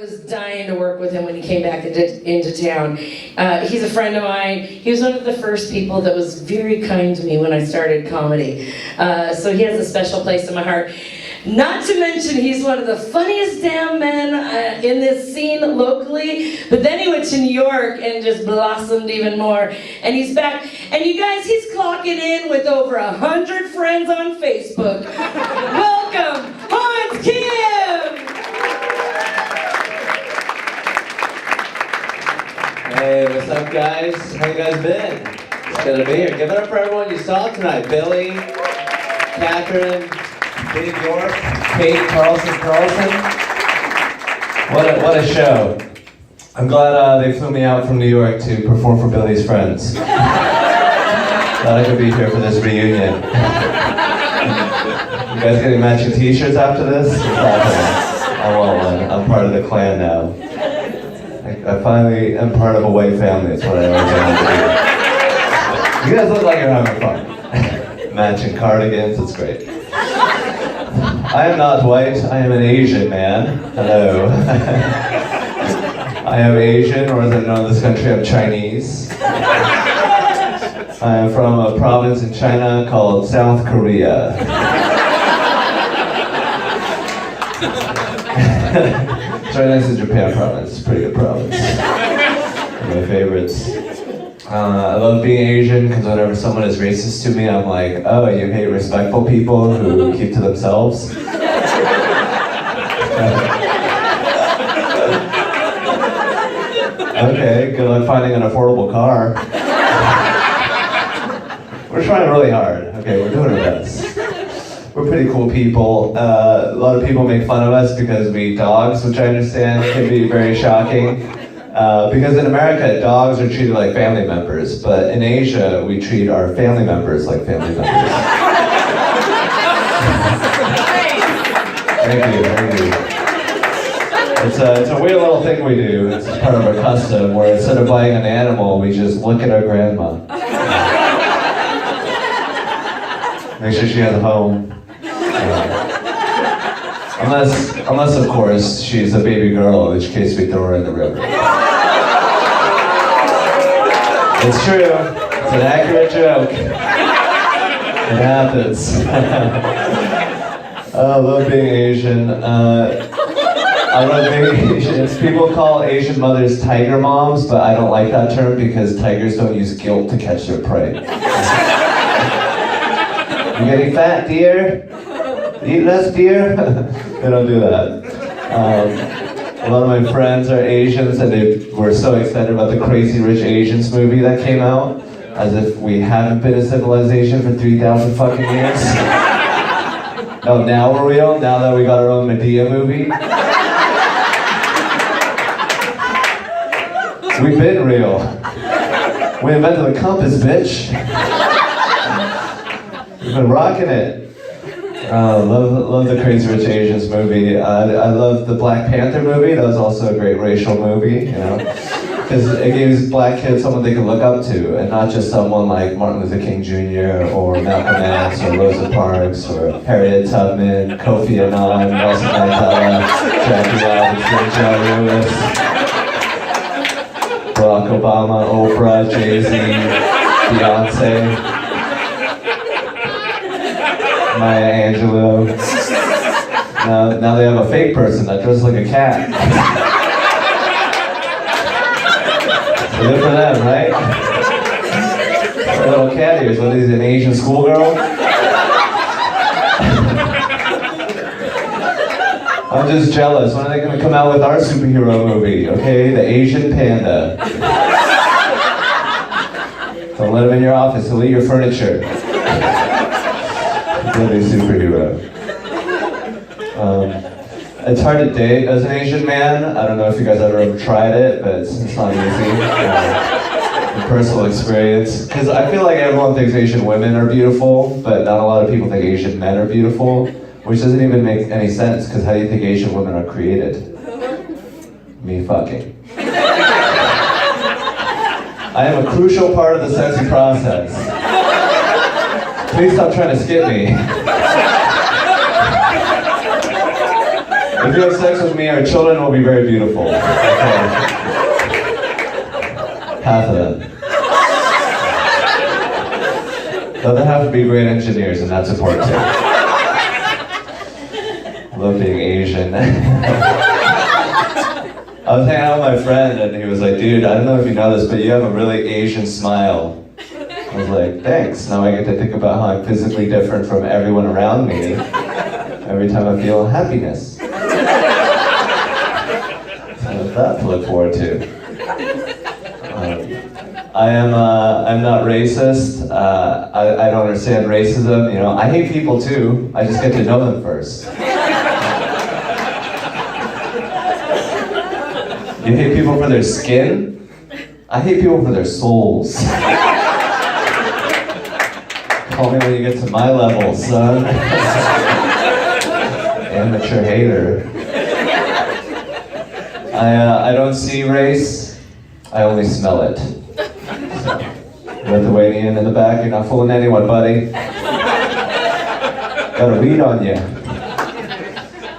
was dying to work with him when he came back into town. He's a friend of mine. He was one of the first people that was very kind to me when I started comedy. So he has a special place in my heart. Not to mention, he's one of the funniest damn men in this scene locally. But then he went to New York and just blossomed even more. And he's back. And you guys, he's clocking in with over 100 friends on Facebook. Welcome, Hans Kim! Hey, what's up, guys? How you guys been? It's good to be here. Give it up for everyone you saw tonight. Billy, Catherine, Dave York, Kate Carlson. What a show. I'm glad they flew me out from New York to perform for Billy's friends. Glad I could be here for this reunion. You guys getting matching t-shirts after this? I want one. I'm part of the clan now. I finally am part of a white family. That's what I always wanted to do. You guys look like you're having fun. Matching cardigans, it's great. I am not white, I am an Asian man. Hello. I am Asian, or as I know in this country, I'm Chinese. I am from a province in China called South Korea. It's right next to Japan province. It's a pretty good province. One of my favorites. I love being Asian because whenever someone is racist to me, I'm like, oh, you hate respectful people who keep to themselves? Okay, good luck finding an affordable car. We're trying really hard. Okay, we're doing our best. We're pretty cool people. A lot of people make fun of us because we eat dogs, which I understand can be very shocking. Because in America, dogs are treated like family members, but in Asia, we treat our family members like family members. Thank you. It's a weird little thing we do. It's part of our custom, where instead of buying an animal, we just look at our grandma. Make sure she has a home. Unless of course, she's a baby girl, in which case we throw her in the river. It's true. It's an accurate joke. It happens. I love being Asian. I love being Asian. People call Asian mothers tiger moms, but I don't like that term because tigers don't use guilt to catch their prey. You getting fat, dear? Eat less, dear? They don't do that. A lot of my friends are Asians and they were so excited about the Crazy Rich Asians movie that came out, as if we haven't been a civilization for 3,000 fucking years. No, now we're real, now that we got our own Medea movie. We've been real. We invented the compass, bitch. We've been rocking it. Love the Crazy Rich Asians movie. I love the Black Panther movie. That was also a great racial movie, you know, because it gives black kids someone they can look up to, and not just someone like Martin Luther King Jr. or Malcolm X or Rosa Parks or Harriet Tubman, Kofi Annan, Nelson Mandela, Jackie Robinson, John Lewis, Barack Obama, Oprah, Jay-Z, Beyonce. Maya Angelou. Now they have a fake person that dresses like a cat. So good for them, right? Little cat ears. What is he, an Asian schoolgirl? I'm just jealous. When are they going to come out with our superhero movie? Okay, the Asian panda. Don't let him in your office. He'll eat your furniture. Really superhero. It's hard to date as an Asian man. I don't know if you guys ever tried it, but it's not easy. Personal experience. Because I feel like everyone thinks Asian women are beautiful, but not a lot of people think Asian men are beautiful, which doesn't even make any sense, because how do you think Asian women are created? Me fucking. I am a crucial part of the sexy process. Please stop trying to skip me. If you have sex with me, our children will be very beautiful. Okay. Half of them. The other half would be great engineers, and that's important too. I love being Asian. I was hanging out with my friend, and he was like, dude, I don't know if you know this, but you have a really Asian smile. I was like, thanks. Now I get to think about how I'm physically different from everyone around me every time I feel happiness. So that to look forward to. I'm not racist. I don't understand racism. You know, I hate people too. I just get to know them first. You hate people for their skin? I hate people for their souls. Call me when you get to my level, son. Amateur hater. I don't see race, I only smell it. So, you got the waiting in the back, you're not fooling anyone, buddy. Got a read on you.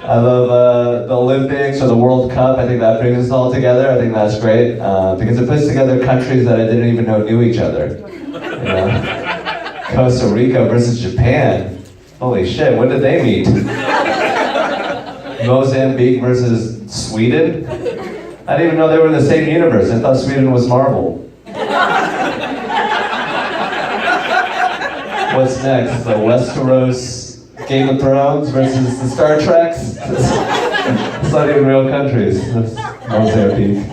I love the Olympics or the World Cup. I think that brings us all together. I think that's great because it puts together countries that I didn't even know knew each other. You know? Costa Rica versus Japan. Holy shit, when did they meet? Mozambique versus Sweden? I didn't even know they were in the same universe. I thought Sweden was Marvel. What's next? The Westeros Game of Thrones versus the Star Treks? It's not even real countries. It's Mozambique.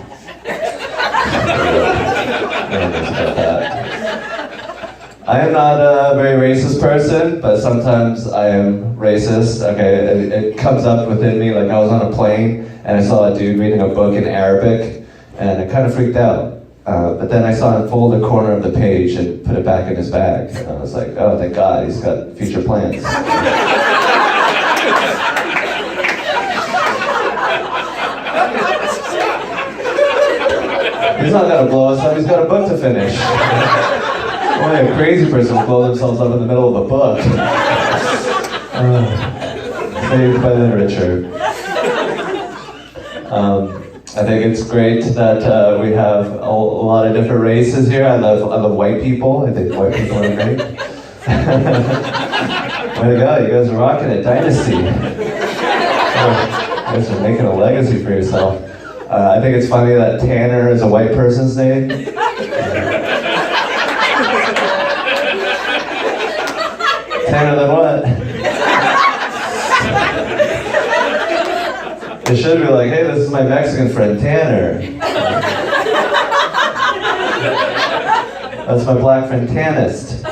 I am not a very racist person, but sometimes I am racist. Okay, it comes up within me. Like I was on a plane and I saw a dude reading a book in Arabic, and it kind of freaked out. But then I saw him fold a corner of the page and put it back in his bag. And I was like, oh, thank God, he's got future plans. He's not gonna blow us up, he's got a book to finish. Only a crazy person will blow themselves up in the middle of a book. Saved by literature. I think it's great that we have a lot of different races here. I love white people. I think white people are great. Way to go, you guys are rocking it. Dynasty. You guys are making a legacy for yourself. I think it's funny that Tanner is a white person's name. Tanner than what? It should be like, hey, this is my Mexican friend, Tanner. That's my black friend, Tanist.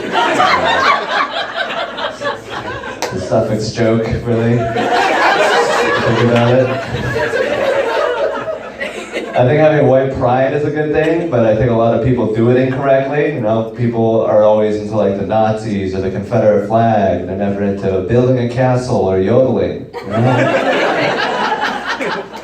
The suffix joke, really? Think about it. I think having white pride is a good thing, but I think a lot of people do it incorrectly. You know, people are always into like the Nazis or the Confederate flag. They're never into building a castle or yodeling. You know?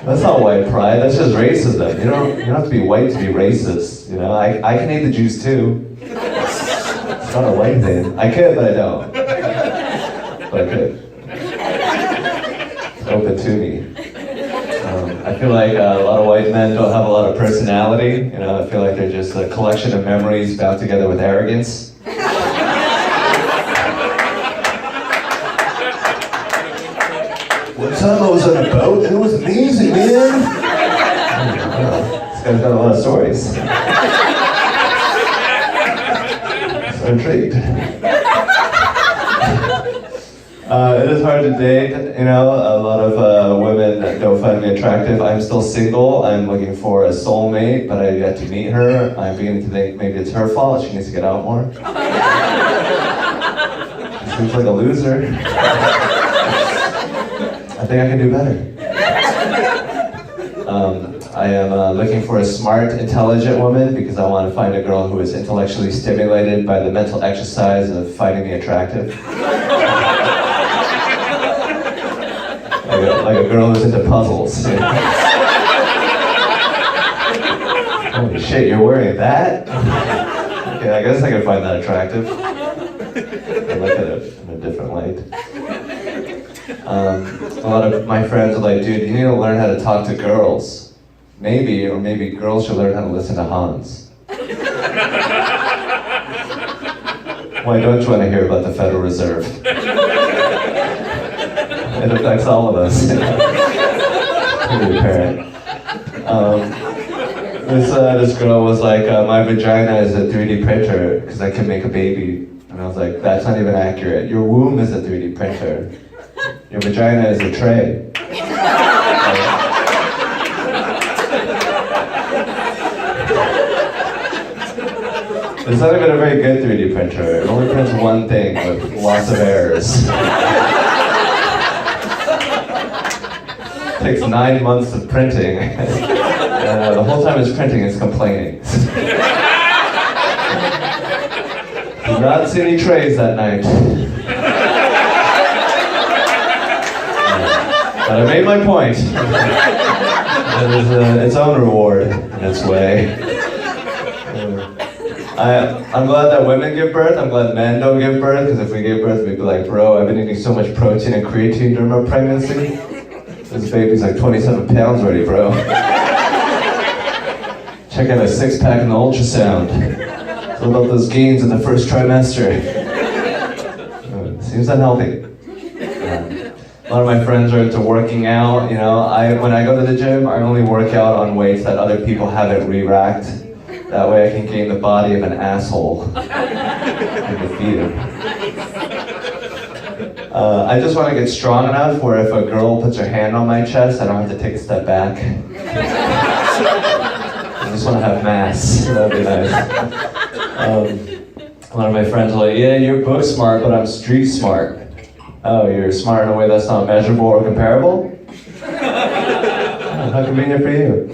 That's not white pride, that's just racism. You don't have to be white to be racist. You know, I can hate the Jews too. It's not a white thing. I could, but I don't. But I could. It's open to me. I feel like a lot of white men don't have a lot of personality. You know, I feel like they're just a collection of memories bound together with arrogance. One time I was on a boat and it was amazing, man. This guy's got a lot of stories. So intrigued. It is hard to date, you know, a lot of women don't find me attractive. I'm still single, I'm looking for a soulmate, but I've yet to meet her. I'm beginning to think maybe it's her fault, she needs to get out more. She seems like a loser. I think I can do better. I am looking for a smart, intelligent woman because I want to find a girl who is intellectually stimulated by the mental exercise of finding me attractive. Like a girl who's into puzzles. Holy shit, you're wearing that? Okay, I guess I can find that attractive. I look at it in a different light. A lot of my friends are like, dude, you need to learn how to talk to girls. Maybe girls should learn how to listen to Hans. Why don't you want to hear about the Federal Reserve? It affects all of us. Pretty apparent. This girl was like, my vagina is a 3D printer because I can make a baby. And I was like, that's not even accurate. Your womb is a 3D printer. Your vagina is a tray. It's not even a very good 3D printer. It only prints one thing with lots of errors. It takes 9 months of printing. The whole time it's printing, it's complaining. Did not see any trays that night. But I made my point. It is its own reward in its way. I'm glad that women give birth. I'm glad men don't give birth, because if we gave birth, we'd be like, bro, I've been eating so much protein and creatine during my pregnancy. This baby's like 27 pounds already, bro. Check out a six-pack in the ultrasound. What about those gains in the first trimester? Seems unhealthy. A lot of my friends are into working out. You know, when I go to the gym, I only work out on weights that other people haven't re-racked. That way I can gain the body of an asshole and defeat him. I just want to get strong enough where if a girl puts her hand on my chest, I don't have to take a step back. I just want to have mass. That'd be nice. A lot of my friends are like, yeah, you're book smart, but I'm street smart. Oh, you're smart in a way that's not measurable or comparable? Oh, how convenient for you.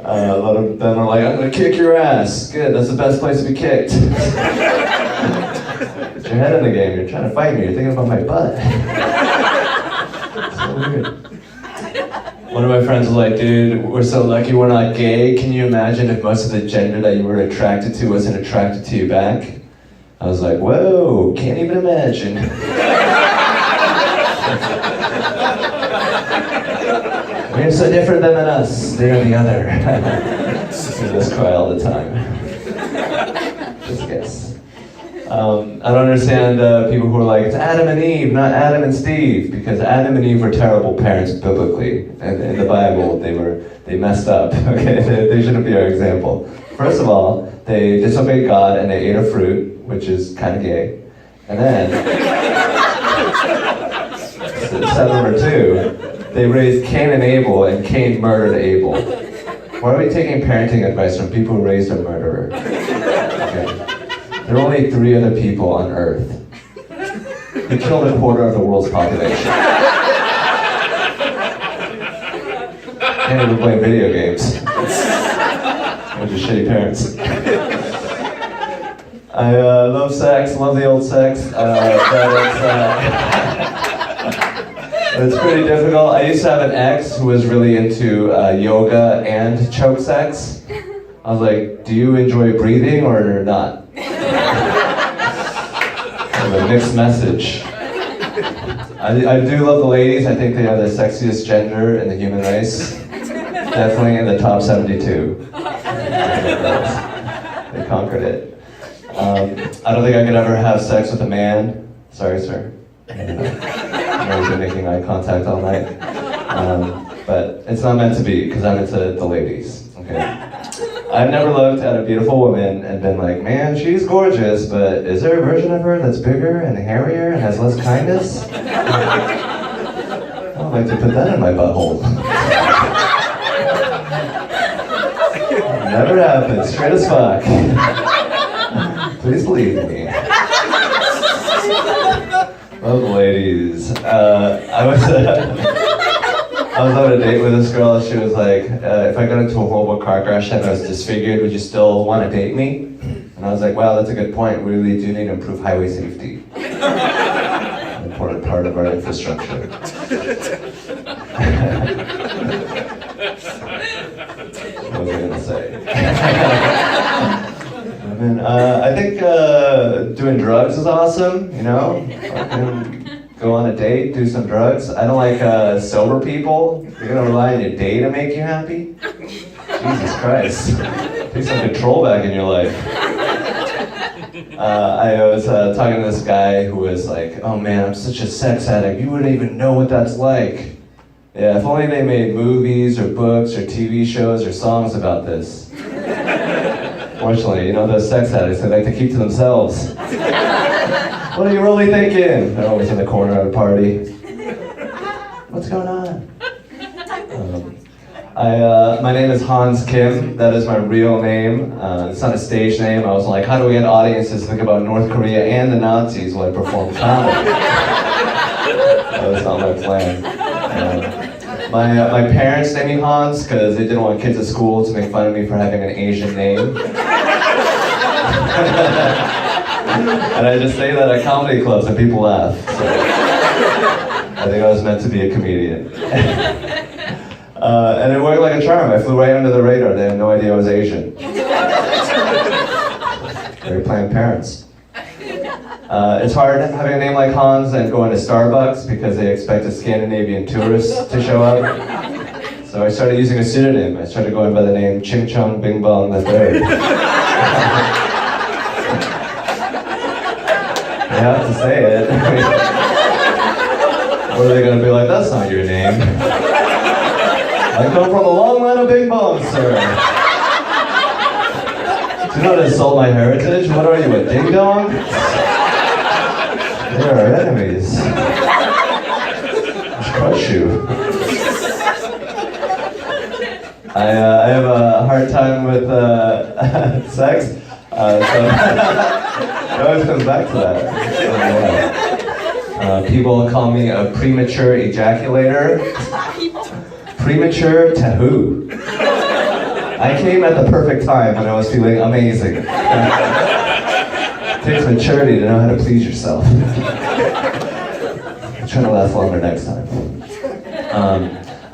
A lot of them are like, I'm gonna kick your ass. Good, that's the best place to be kicked. Get your head in the game, you're trying to fight me, you're thinking about my butt. So weird. One of my friends was like, dude, we're so lucky we're not gay. Can you imagine if most of the gender that you were attracted to wasn't attracted to you back? I was like, whoa, can't even imagine. We're so different than us. They're the other. I just cry all the time. Just guess. I don't understand people who are like, it's Adam and Eve, not Adam and Steve, because Adam and Eve were terrible parents biblically, and in the Bible they messed up. Okay, they shouldn't be our example. First of all, they disobeyed God and they ate a fruit, which is kind of gay, and then step number 2. They raised Cain and Abel, and Cain murdered Abel. Why are we taking parenting advice from people who raised a murderer? Okay. There are only 3 other people on Earth who killed a quarter of the world's population. Can't even play video games. They're just shitty parents. I love sex, love the old sex, but it's pretty difficult. I used to have an ex who was really into yoga and choke sex. I was like, do you enjoy breathing or not? Kind of a mixed message. I do love the ladies. I think they are the sexiest gender in the human race. Definitely in the top 72. They conquered it. I don't think I could ever have sex with a man. Sorry, sir. I know we've been making eye contact all night. But it's not meant to be, because I'm into the ladies, okay? I've never looked at a beautiful woman and been like, man, she's gorgeous, but is there a version of her that's bigger and hairier and has less kindness? I'd like to put that in my butthole. Never happened, straight as fuck. Please believe me. Love the ladies. I was on a date with this girl. She was like, if I got into a horrible car crash and I was disfigured, would you still want to date me? And I was like, wow, that's a good point. We really do need to improve highway safety. An important part of our infrastructure. What was I going to say? I think doing drugs is awesome, you know? go on a date, do some drugs. I don't like sober people. You're gonna rely on your day to make you happy? Jesus Christ. Take some control back in your life. I was talking to this guy who was like, oh man, I'm such a sex addict. You wouldn't even know what that's like. Yeah, if only they made movies or books or TV shows or songs about this. Fortunately, you know, those sex addicts, they like to keep to themselves. What are you really thinking? They're always in the corner at a party. What's going on? My name is Hans Kim. That is my real name. It's not a stage name. I was like, how do we get audiences to think about North Korea and the Nazis while I perform comedy? That was not my plan. My parents named me Hans because they didn't want kids at school to make fun of me for having an Asian name. And I just say that at comedy clubs and people laugh. So I think I was meant to be a comedian. And it worked like a charm. I flew right under the radar. They had no idea I was Asian. Very Planned Parents. It's hard having a name like Hans and going to Starbucks because they expect a Scandinavian tourist to show up. So I started using a pseudonym. I started going by the name Ching Chong Bing Bong the Third. I have to say it. Or are they going to be like, that's not your name? I come from a long line of bing bongs, sir. Do you not insult my heritage? What are you, a ding dong? They are our enemies. Let's crush you. I have a hard time with sex, so it always comes back to that. People call me a premature ejaculator. Premature to who? I came at the perfect time when I was feeling amazing. It takes maturity to know how to please yourself. I'm trying to last longer next time.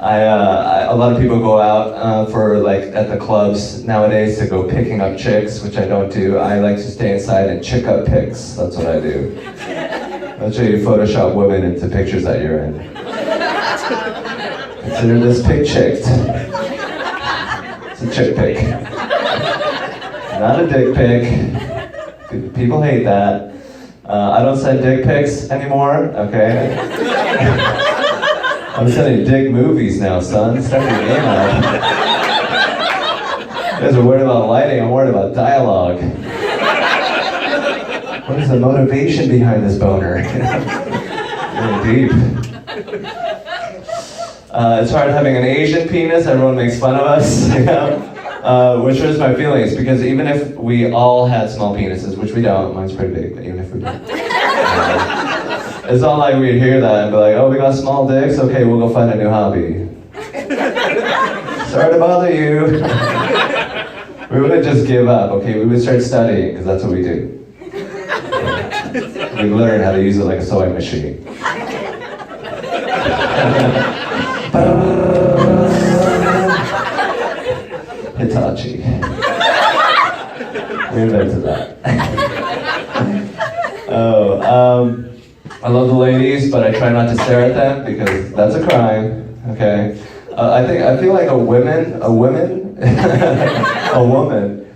A lot of people go out for like at the clubs nowadays to go picking up chicks, which I don't do. I like to stay inside and chick up pics. That's what I do. I'll show you Photoshop women into pictures that you're in. Consider this pic chicked. It's a chick pic. Not a dick pic. People hate that. I don't send dick pics anymore, okay? I'm sending dick movies now, son. Step your game up. You guys are worried about lighting, I'm worried about dialogue. What is the motivation behind this boner? Really deep. It's hard having an Asian penis, everyone makes fun of us, you know? Which hurts my feelings, because even if we all had small penises, which we don't, mine's pretty big, but even if we don't. It's not like we'd hear that and be like, oh, we got small dicks? Okay, we'll go find a new hobby. Sorry to bother you. We wouldn't just give up, okay? We would start studying, because that's what we do. We learn how to use it like a sewing machine. Hitachi. We invented that. I love the ladies, but I try not to stare at them because that's a crime. Okay. I feel like a woman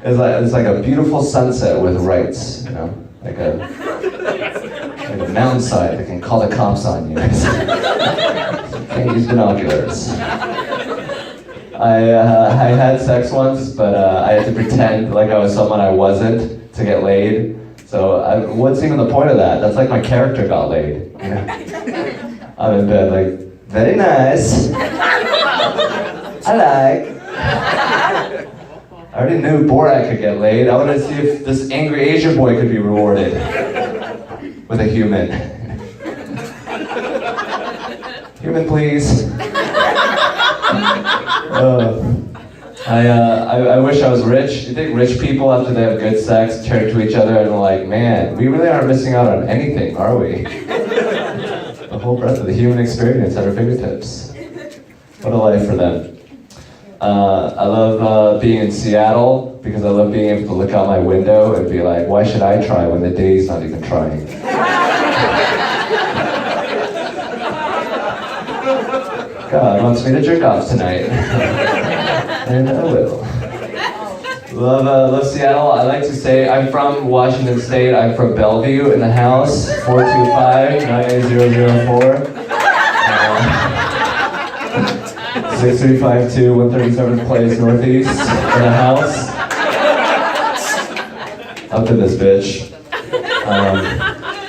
is like a beautiful sunset with rights. You know, like a mountainside that can call the cops on you. Can't use binoculars. I had sex once, but I had to pretend like I was someone I wasn't to get laid. So what's even the point of that? That's like my character got laid. You know? I'm in bed like, very nice. I like. I already knew Borat could get laid. I wanted to see if this angry Asian boy could be rewarded with a human. Human, please. I wish I was rich. You think rich people, after they have good sex, turn to each other and are like, man, we really aren't missing out on anything, are we? The whole breadth of the human experience at our fingertips. What a life for them. I love being in Seattle because I love being able to look out my window and be like, why should I try when the day's not even trying? God wants me to jerk off tonight. And I will. Love Seattle. I like to say I'm from Washington State. I'm from Bellevue in the house, 425-98004. 6352 137th Place Northeast in the house. Up in this bitch.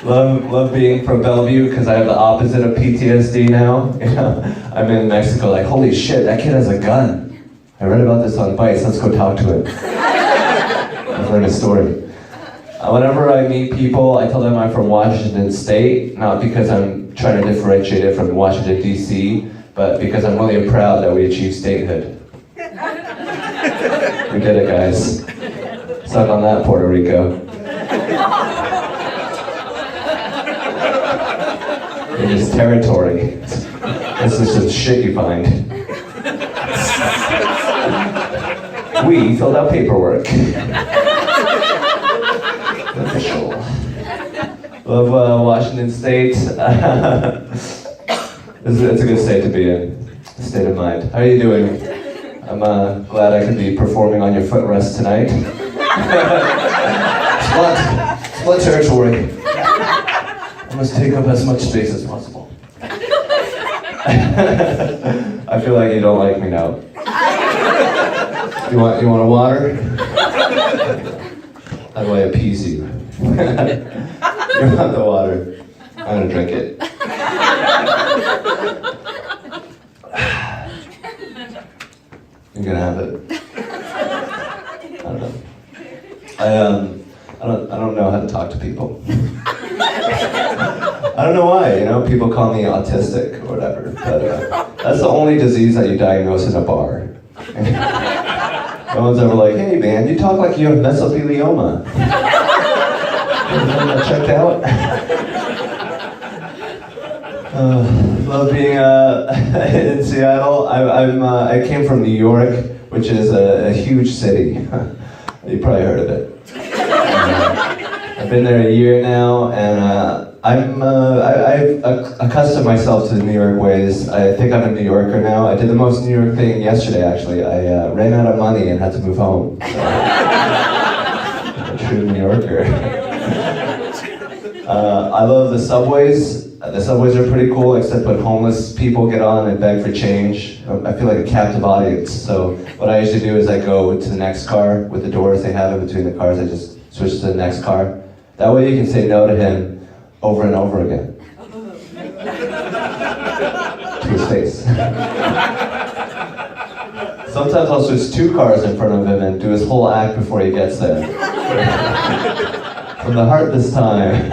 Love being from Bellevue because I have the opposite of PTSD now. You know, I'm in Mexico like, holy shit, that kid has a gun. I read about this on Vice, let's go talk to him. I've heard his story. Whenever I meet people, I tell them I'm from Washington State, not because I'm trying to differentiate it from Washington, D.C., but because I'm really proud that we achieved statehood. We did it, guys. Suck on that, Puerto Rico. It is territory. This is just shit you find. We filled out paperwork. Official. Love Washington State. It's a good state to be in. State of mind. How are you doing? I'm glad I could be performing on your footrest tonight. Split territory. I must take up as much space as possible. I feel like you don't like me now. You want a water? How do I appease you? You want the water? I'm gonna drink it. You're gonna have it. I don't know. I don't know how to talk to people. I don't know why, you know, people call me autistic or whatever, but that's the only disease that you diagnose in a bar. No one's ever like, hey man, you talk like you have mesothelioma. Checked out? Love being in Seattle. I came from New York, which is a huge city. You probably heard of it. I've been there a year now, and I've accustomed myself to the New York ways. I think I'm a New Yorker now. I did the most New York thing yesterday, actually. I ran out of money and had to move home. So, I'm a true New Yorker. I love the subways. The subways are pretty cool, except when homeless people get on and beg for change. I feel like a captive audience. So what I usually do is I go to the next car with the doors they have in between the cars. I just switch to the next car. That way you can say no to him over and over again. To his face. Sometimes I'll switch 2 cars in front of him and do his whole act before he gets there. From the heart this time.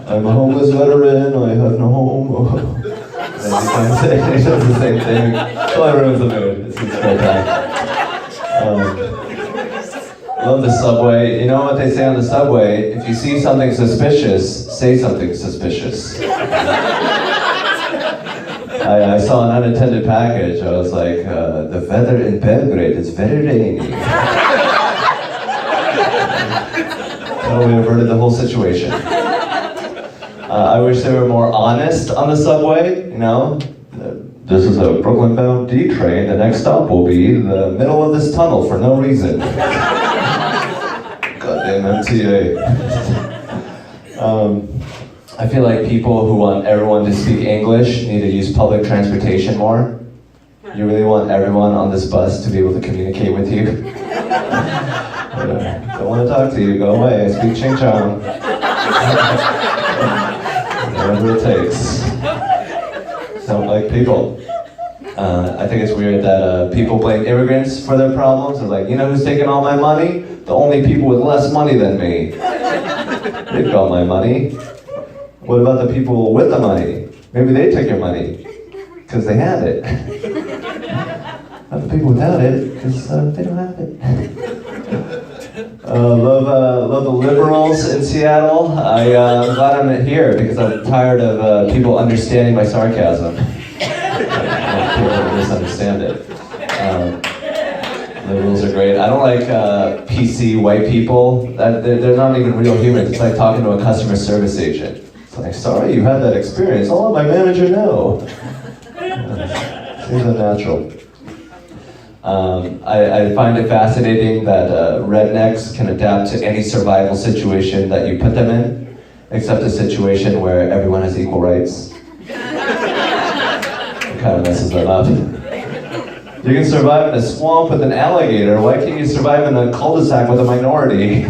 I'm a homeless veteran, I have no home. And he does the same thing. So I ruins the mood. It's a great time. Love the subway. You know what they say on the subway? If you see something suspicious, say something suspicious. I saw an unattended package. I was like, the weather in Belgrade is very rainy. So we averted the whole situation. I wish they were more honest on the subway, you know? This is a Brooklyn-bound D train. The next stop will be the middle of this tunnel for no reason. Goddamn MTA. I feel like people who want everyone to speak English need to use public transportation more. You really want everyone on this bus to be able to communicate with you? Don't want to talk to you, go away, I speak Ching Chong. Whatever it takes. Don't like people. I think it's weird that people blame immigrants for their problems. They're like, you know who's taking all my money? The only people with less money than me. They've got all my money. What about the people with the money? Maybe they took your money because they had it. Not the people without it because they don't have it. Love the liberals in Seattle. I'm glad I'm here because I'm tired of people understanding my sarcasm. People misunderstand it. Liberals are great. I don't like PC white people. They're not even real humans. It's like talking to a customer service agent. It's like, sorry you had that experience. I'll let my manager know. Here's unnatural. I find it fascinating that rednecks can adapt to any survival situation that you put them in, except a situation where everyone has equal rights. It kind of messes them up. You can survive in a swamp with an alligator. Why can't you survive in a cul-de-sac with a minority?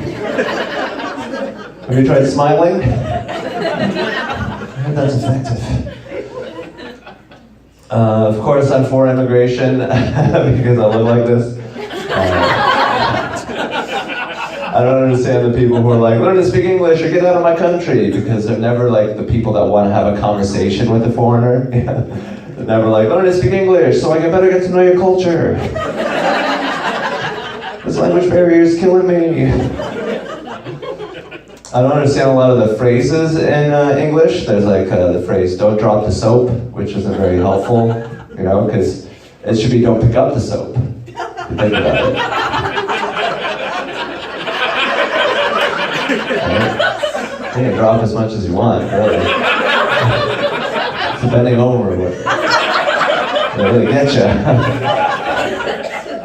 Have you tried smiling? I heard that's effective. Of course, I'm for immigration because I look like this. I don't understand the people who are like, learn to speak English or get out of my country, because they're never like the people that want to have a conversation with a foreigner. They're never like, learn to speak English so I can better get to know your culture. This language barrier is killing me. I don't understand a lot of the phrases in English. There's like the phrase, don't drop the soap, which isn't very helpful, you know, because it should be don't pick up the soap. If you think about it. Right? You can drop as much as you want, really. It's bending over would really get you.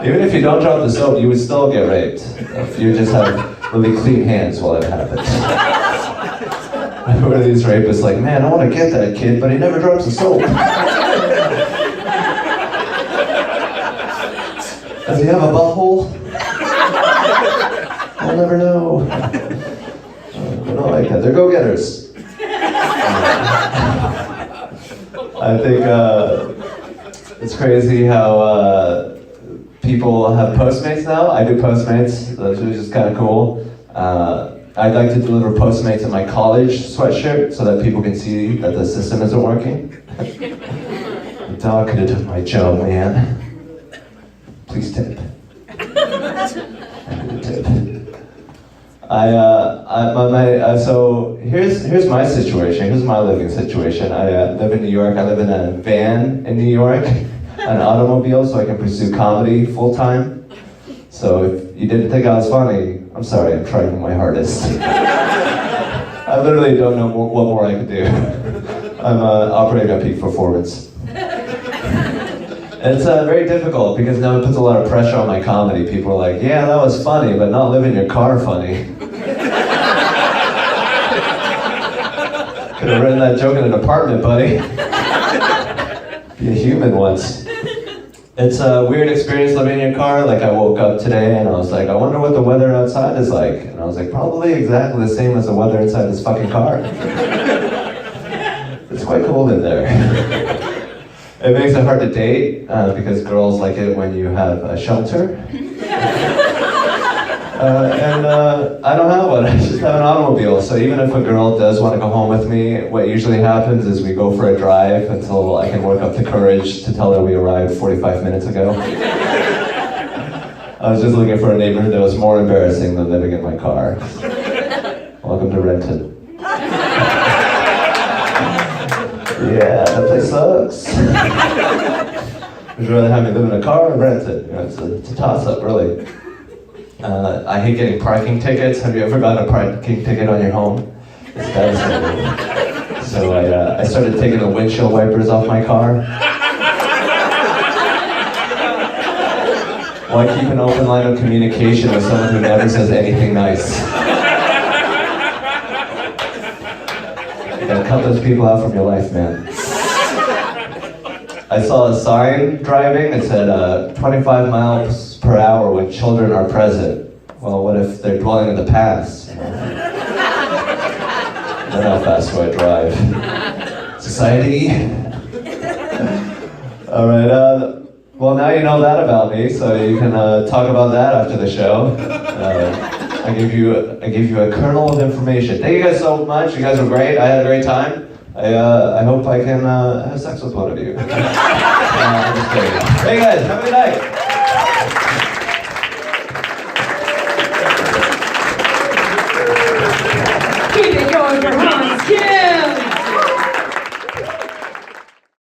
Even if you don't drop the soap, you would still get raped. If you just have really clean hands while it happens. Where these rapists like, man, I want to get that kid, but he never drops the soap. Does he have a butthole? I'll never know. I don't like that. They're go-getters. I think it's crazy how people have Postmates now. I do Postmates, which is just kind of cool. I'd like to deliver Postmates in my college sweatshirt so that people can see that the system isn't working. The dog could have done my job, man. Please tip. I need a tip. So here's my situation. Here's my living situation. I live in New York. I live in a van in New York, an automobile, so I can pursue comedy full time. So if you didn't think I was funny, I'm sorry, I'm trying my hardest. I literally don't know what more I could do. I'm operating at peak performance. It's very difficult because now it puts a lot of pressure on my comedy. People are like, yeah, that was funny, but not live in your car funny. Could have written that joke in an apartment, buddy. Be a human once. It's a weird experience living in your car. Like I woke up today and I was like, I wonder what the weather outside is like. And I was like, probably exactly the same as the weather inside this fucking car. It's quite cold in there. It makes it hard to date because girls like it when you have a shelter. And I don't have one, I just have an automobile. So even if a girl does want to go home with me, what usually happens is we go for a drive until I can work up the courage to tell her we arrived 45 minutes ago. I was just looking for a neighborhood that was more embarrassing than living in my car. Welcome to Renton. Yeah, that place sucks. Would you rather have me live in a car or rent it? You know, it's a toss-up, really. I hate getting parking tickets. Have you ever gotten a parking ticket on your home? It's devastating. So I started taking the windshield wipers off my car. Why keep an open line of communication with someone who never says anything nice? You gotta cut those people out from your life, man. I saw a sign driving that said 25 miles per hour when children are present. Well, what if they're dwelling in the past? Then how fast do I drive? Society? All right, well now you know that about me, so you can talk about that after the show. I gave you a kernel of information. Thank you guys so much. You guys were great. I had a great time. I hope I can have sex with one of you. I'm just kidding. Hey guys, have a good night.